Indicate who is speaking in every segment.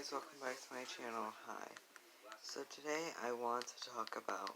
Speaker 1: guys, welcome back to my channel. Hi. So today I want to talk about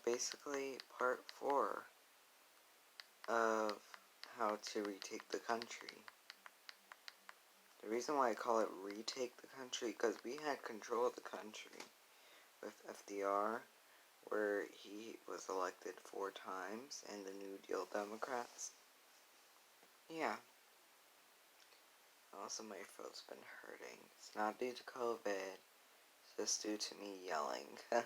Speaker 1: basically part 4 of how to retake the country. The reason why I call it retake the country, because we had control of the country with FDR, where he was elected 4 times, and the New Deal Democrats. Yeah. Also, my throat's been hurting. It's not due to COVID, it's just due to me yelling. I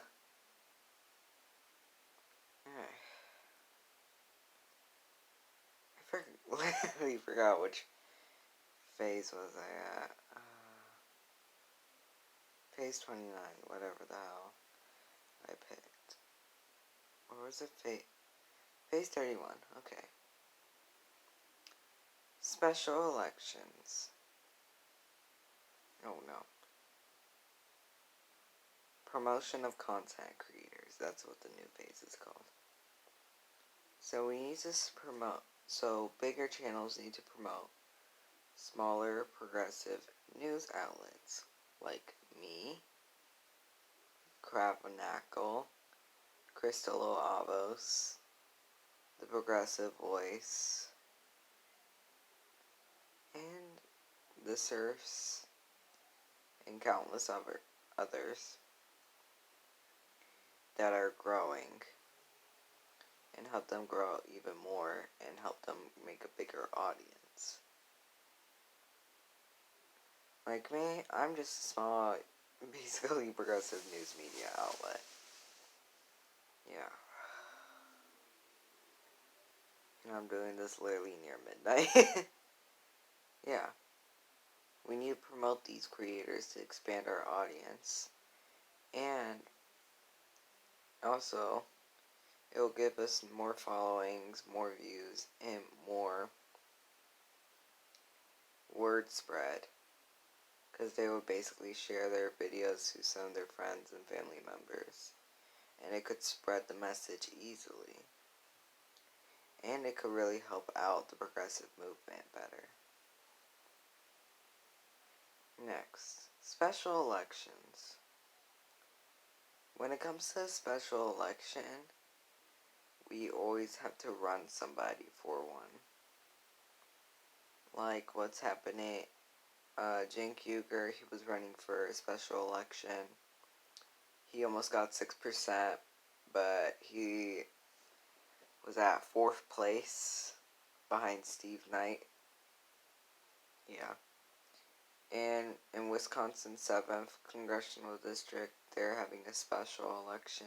Speaker 1: literally forgot which phase was I at. Phase 29, whatever the hell I picked. Or was it phase 31? Okay. Special elections. Oh no. Promotion of content creators. That's what the new phase is called. So we need to promote. So bigger channels need to promote smaller progressive news outlets like me, Cravanackle, Crystal Avos, The Progressive Voice, and The Surfs, and countless others that are growing, and help them grow even more and help them make a bigger audience. Like me, I'm just a small, basically progressive news media outlet. Yeah. And I'm doing this literally near midnight. Yeah. We need to promote these creators to expand our audience. And also, it will give us more followings, more views, and more word spread. Because they would basically share their videos to some of their friends and family members. And it could spread the message easily. And it could really help out the progressive movement better. Next, special elections. When it comes to a special election, we always have to run somebody for one. Like what's happening, Cenk Uygur, he was running for a special election. He almost got 6%, but he was at 4th place behind Steve Knight. Yeah. And in Wisconsin 7th Congressional District, they're having a special election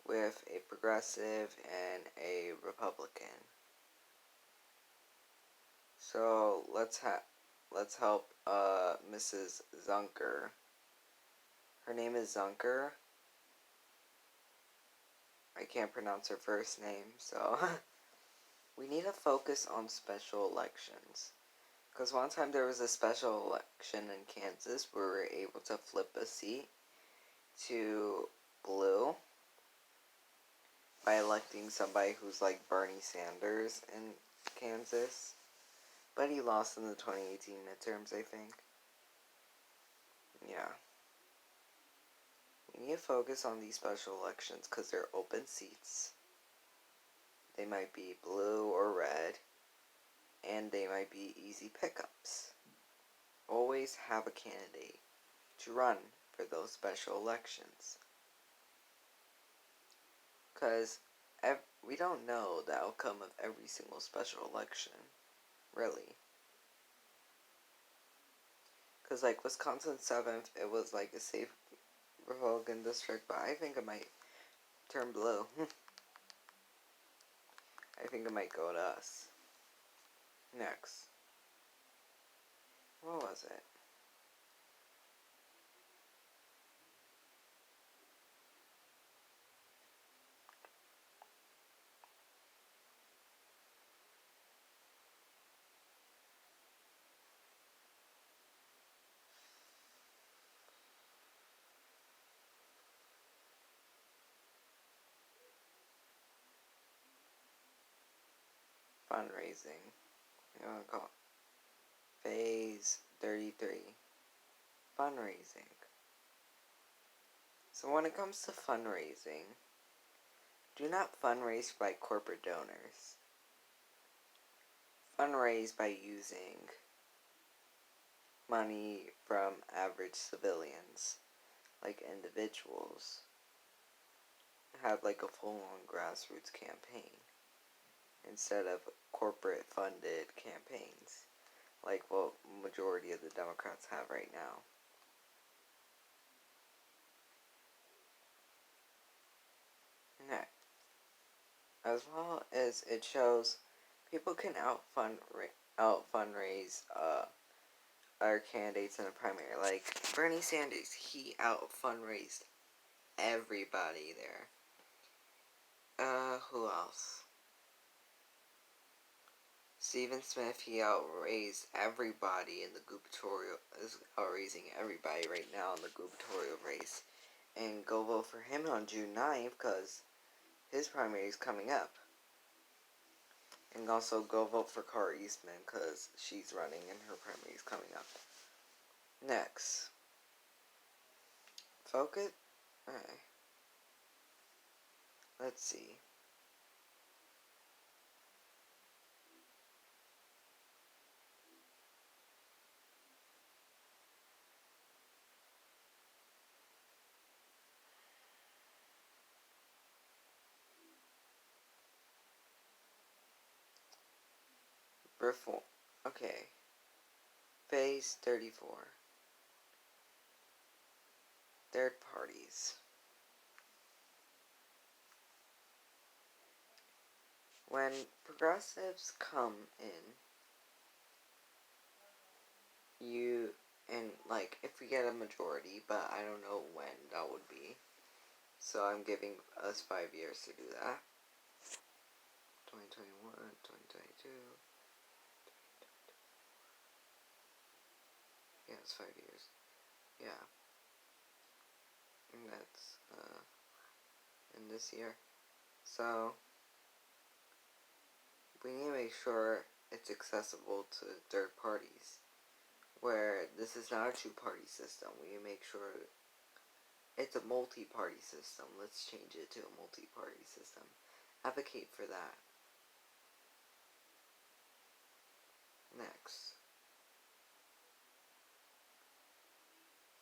Speaker 1: with a progressive and a Republican. So let's help Mrs. Zunker. Her name is Zunker. I can't pronounce her first name, so we need to focus on special elections. Because one time there was a special election in Kansas where we were able to flip a seat to blue by electing somebody who's like Bernie Sanders in Kansas. But he lost in the 2018 midterms, I think. Yeah. We need to focus on these special elections because they're open seats. They might be blue or red. And they might be easy pickups. Always have a candidate to run for those special elections. Because we don't know the outcome of every single special election. Really. Because like Wisconsin 7th, it was like a safe Republican district, but I think it might turn blue. I think it might go to us. Next. What was it? Fundraising. You want to call it Phase 33. Fundraising. So when it comes to fundraising, do not fundraise by corporate donors. Fundraise by using money from average civilians, like individuals. Have like a full-on grassroots campaign instead of corporate funded campaigns like what majority of the Democrats have right now. Next, as well as it shows people can out fundraise our candidates in a primary. Like Bernie Sanders, he out fundraised everybody there. Who else? Stephen Smith, he outraised everybody in the gubernatorial, is outraising everybody right now in the gubernatorial race. And go vote for him on June 9th because his primary is coming up. And also go vote for Cara Eastman because she's running and her primary is coming up. Next. Focus. Alright. Let's see. Reform. Okay. Phase 34. Third parties. When progressives come in, and like, if we get a majority, but I don't know when that would be. So I'm giving us 5 years to do that. 2021, 2022. Yeah, it's 5 years. Yeah. And that's, in this year. So, we need to make sure it's accessible to third parties. Where this is not a two-party system. We need to make sure it's a multi-party system. Let's change it to a multi-party system. Advocate for that. Next.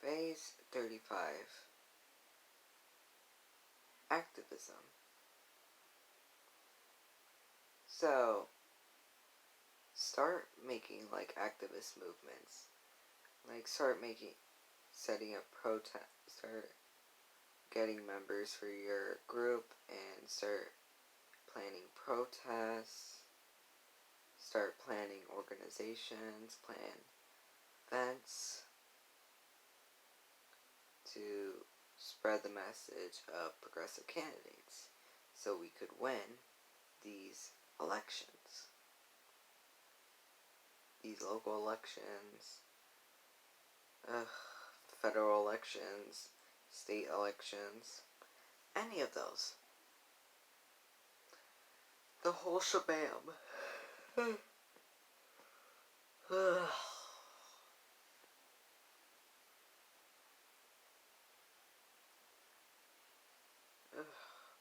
Speaker 1: Phase 35. Activism. So, start making like activist movements. Like setting up start getting members for your group and start planning protests. Start planning organizations, plan events to spread the message of progressive candidates so we could win these elections. These local elections, federal elections, state elections, any of those. The whole shabam.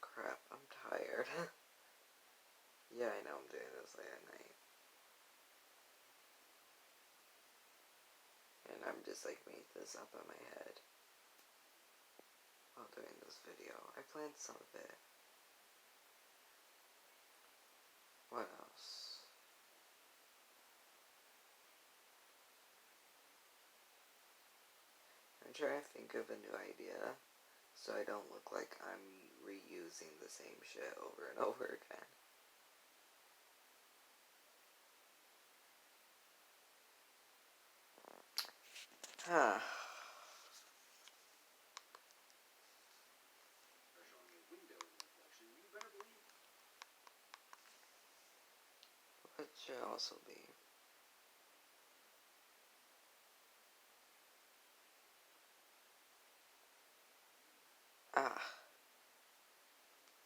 Speaker 1: Crap, I'm tired. Yeah, I know I'm doing this late at night. And I'm just like made this up in my head while doing this video. I planned some of it. What else? I'm trying to think of a new idea so I don't look like I'm reusing the same shit over and over again. Huh. What should also be?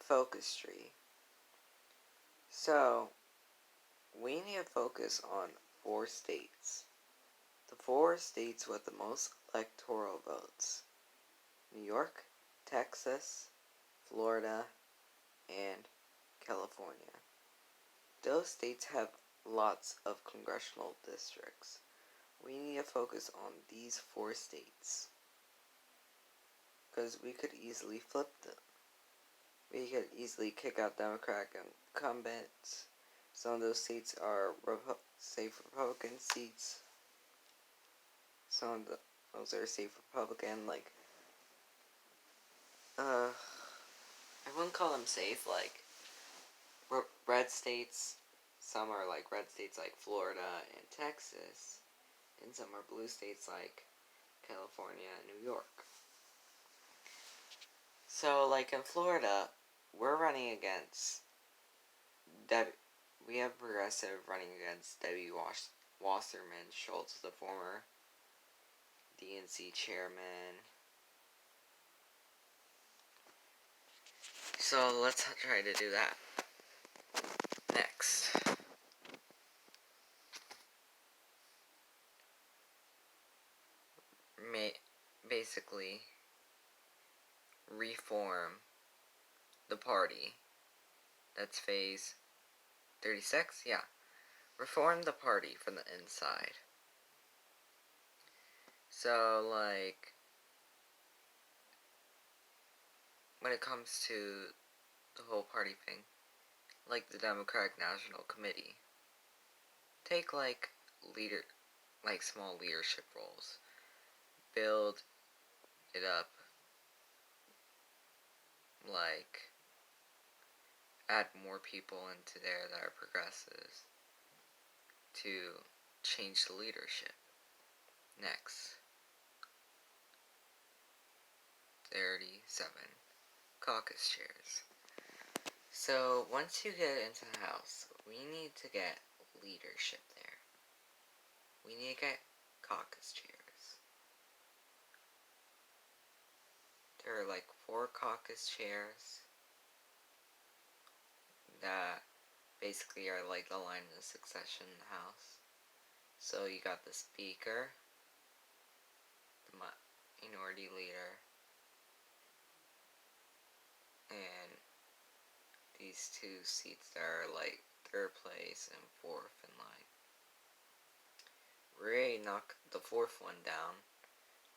Speaker 1: Focus tree. So, we need to focus on 4 states. 4 states with the most electoral votes: New York, Texas, Florida, and California. Those states have lots of congressional districts. We need to focus on these 4 states, because we could easily flip them. We could easily kick out Democratic incumbents. Some of those seats are safe Republican seats. Some of those are safe Republican, like, I wouldn't call them safe, like, red states. Some are like red states like Florida and Texas, and some are blue states like California and New York. So, like in Florida, we're running against we have Progressive running against Debbie Wasserman Schultz, the former DNC chairman. So let's try to do that. Next. Basically, reform the party. That's phase 36? Yeah. Reform the party from the inside. So, like, when it comes to the whole party thing, like the Democratic National Committee, take, like, small leadership roles. Build it up, like, add more people into there that are progressives to change the leadership. Next. 37. Caucus chairs. So, once you get into the House, we need to get leadership there. We need to get caucus chairs. There are like 4 caucus chairs that basically are like the line of succession in the House. So you got the Speaker, the Minority Leader, and these 2 seats that are like 3rd place and 4th in line. Ray knocked the 4th one down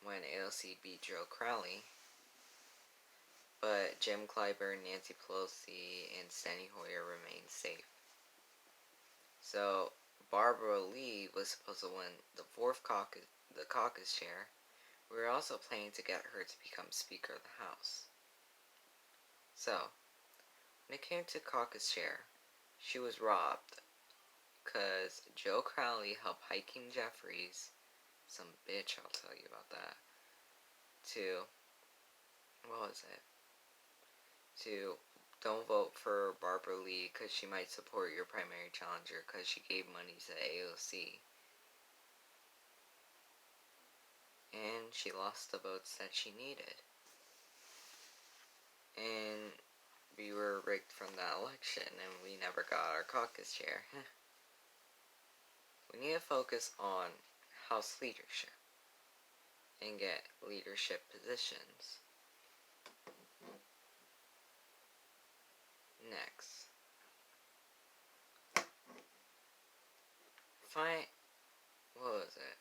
Speaker 1: when AOC beat Joe Crowley, but Jim Clyburn, Nancy Pelosi, and Steny Hoyer remained safe. So Barbara Lee was supposed to win the 4th caucus chair. We were also planning to get her to become Speaker of the House. So, when it came to caucus chair, she was robbed because Joe Crowley helped Hakeem Jeffries, some bitch, I'll tell you about that, to don't vote for Barbara Lee because she might support your primary challenger because she gave money to AOC. And she lost the votes that she needed. And we were rigged from that election and we never got our caucus chair. We need to focus on House leadership and get leadership positions. Next. What was it?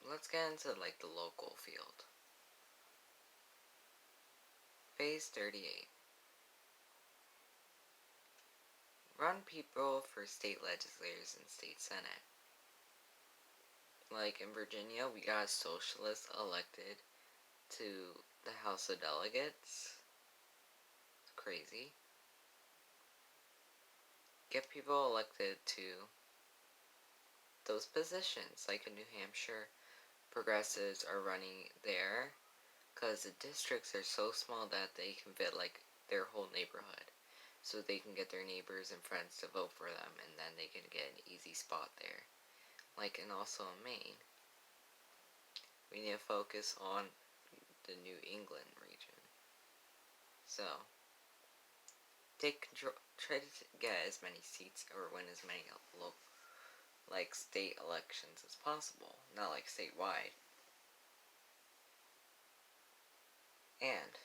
Speaker 1: Let's get into like the local field. Phase 38. Run people for state legislators and state senate. Like in Virginia, we got a socialist elected to the House of Delegates. It's crazy. Get people elected to those positions. Like in New Hampshire, progressives are running there because the districts are so small that they can fit like their whole neighborhood. So they can get their neighbors and friends to vote for them, and then they can get an easy spot there. Like, and also in Maine, we need to focus on the New England region. So, take control, try to get as many seats or win as many like state elections as possible, not like statewide. And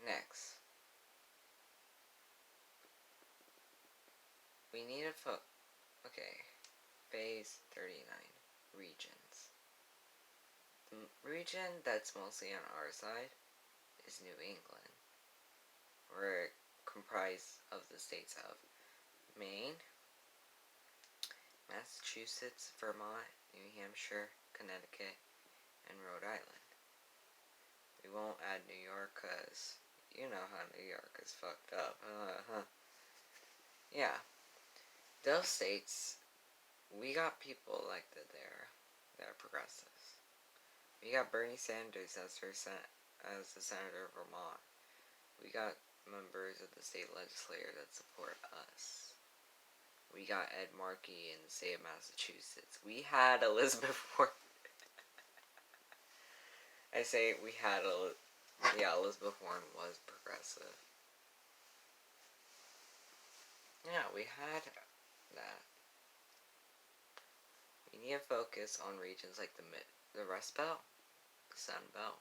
Speaker 1: next, we need a okay, phase 39, regions. The region that's mostly on our side is New England. We're comprised of the states of Maine, Massachusetts, Vermont, New Hampshire, Connecticut, and Rhode Island. We won't add New York because you know how New York is fucked up. Yeah. Those states, we got people elected there that are progressives. We got Bernie Sanders as the senator of Vermont. We got members of the state legislature that support us. We got Ed Markey in the state of Massachusetts. We had Elizabeth Warren. I say we had Elizabeth Warren was progressive. Yeah, we had that. We need to focus on regions like the Rust Belt, the Sun Belt,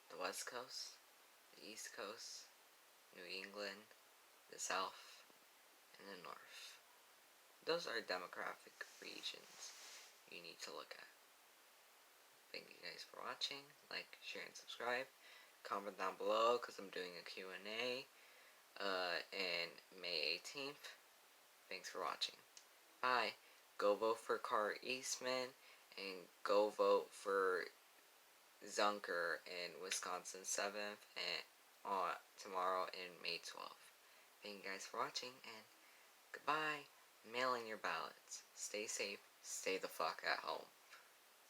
Speaker 1: the West Coast, the East Coast, New England, the South, and the North. Those are demographic regions you need to look at. Thank you guys for watching. Like, share, and subscribe. Comment down below because I'm doing a Q&A in May 18th. Thanks for watching. Bye. Go vote for Carr Eastman and go vote for Zunker in Wisconsin 7th and tomorrow in May 12th. Thank you guys for watching and goodbye. Mail in your ballots. Stay safe. Stay the fuck at home.